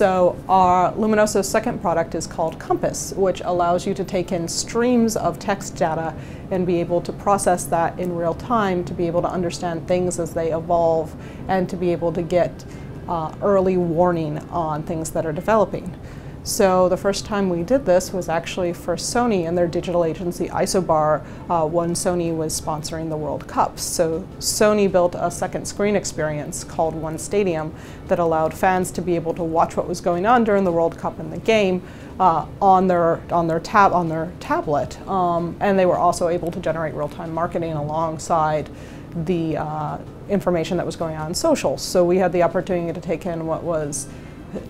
So our Luminoso's second product is called Compass, which allows you to take in streams of text data and be able to process that in real time to be able to understand things as they evolve and to be able to get early warning on things that are developing. So the first time we did this was actually for Sony and their digital agency Isobar when Sony was sponsoring the World Cup. So Sony built a second screen experience called One Stadium that allowed fans to be able to watch what was going on during the World Cup and the game on their tablet, and they were also able to generate real-time marketing alongside the information that was going on social. So we had the opportunity to take in what was,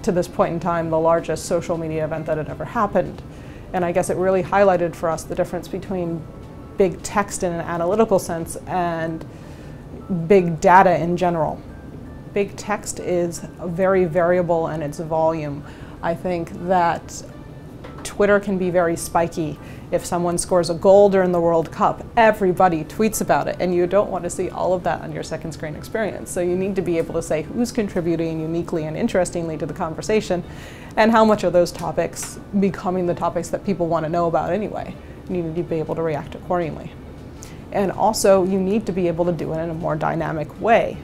to this point in time, the largest social media event that had ever happened. And I guess it really highlighted for us the difference between big text in an analytical sense and big data in general. Big text is very variable in its volume. I think that Twitter can be very spiky. If someone scores a goal during the World Cup, everybody tweets about it, and you don't want to see all of that on your second screen experience. So you need to be able to say who's contributing uniquely and interestingly to the conversation, and how much are those topics becoming the topics that people want to know about anyway. You need to be able to react accordingly. And also, you need to be able to do it in a more dynamic way.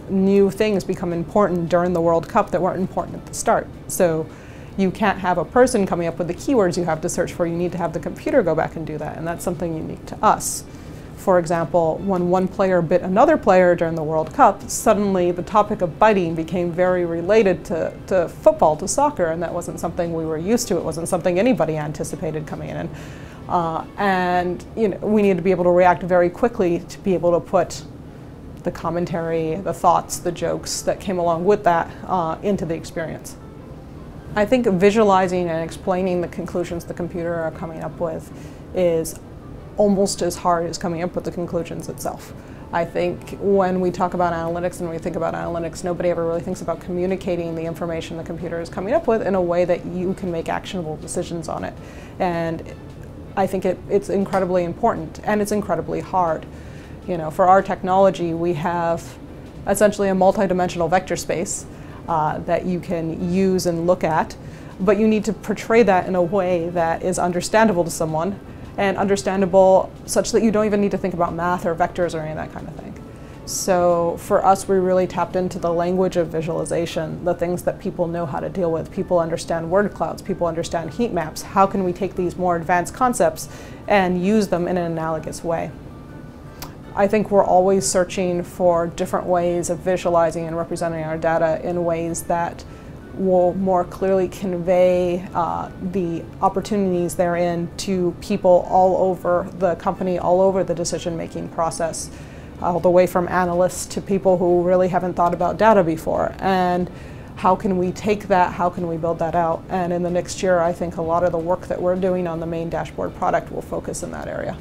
New things become important during the World Cup that weren't important at the start. So you can't have a person coming up with the keywords you have to search for. You need to have the computer go back and do that, and that's something unique to us. For example, when one player bit another player during the World Cup, suddenly the topic of biting became very related to football, to soccer, and that wasn't something we were used to. It wasn't something anybody anticipated coming in. And we need to be able to react very quickly to be able to put the commentary, the thoughts, the jokes that came along with that into the experience. I think visualizing and explaining the conclusions the computer are coming up with is almost as hard as coming up with the conclusions itself. I think when we talk about analytics and we think about analytics, nobody ever really thinks about communicating the information the computer is coming up with in a way that you can make actionable decisions on it. And I think it's incredibly important, and it's incredibly hard. For our technology, we have essentially a multidimensional vector space that you can use and look at, but you need to portray that in a way that is understandable to someone, and understandable such that you don't even need to think about math or vectors or any of that kind of thing. So for us, we really tapped into the language of visualization, the things that people know how to deal with. People understand word clouds, people understand heat maps. How can we take these more advanced concepts and use them in an analogous way? I think we're always searching for different ways of visualizing and representing our data in ways that will more clearly convey the opportunities therein to people all over the company, all over the decision-making process, all the way from analysts to people who really haven't thought about data before. And how can we take that, how can we build that out? And in the next year, I think a lot of the work that we're doing on the main dashboard product will focus in that area.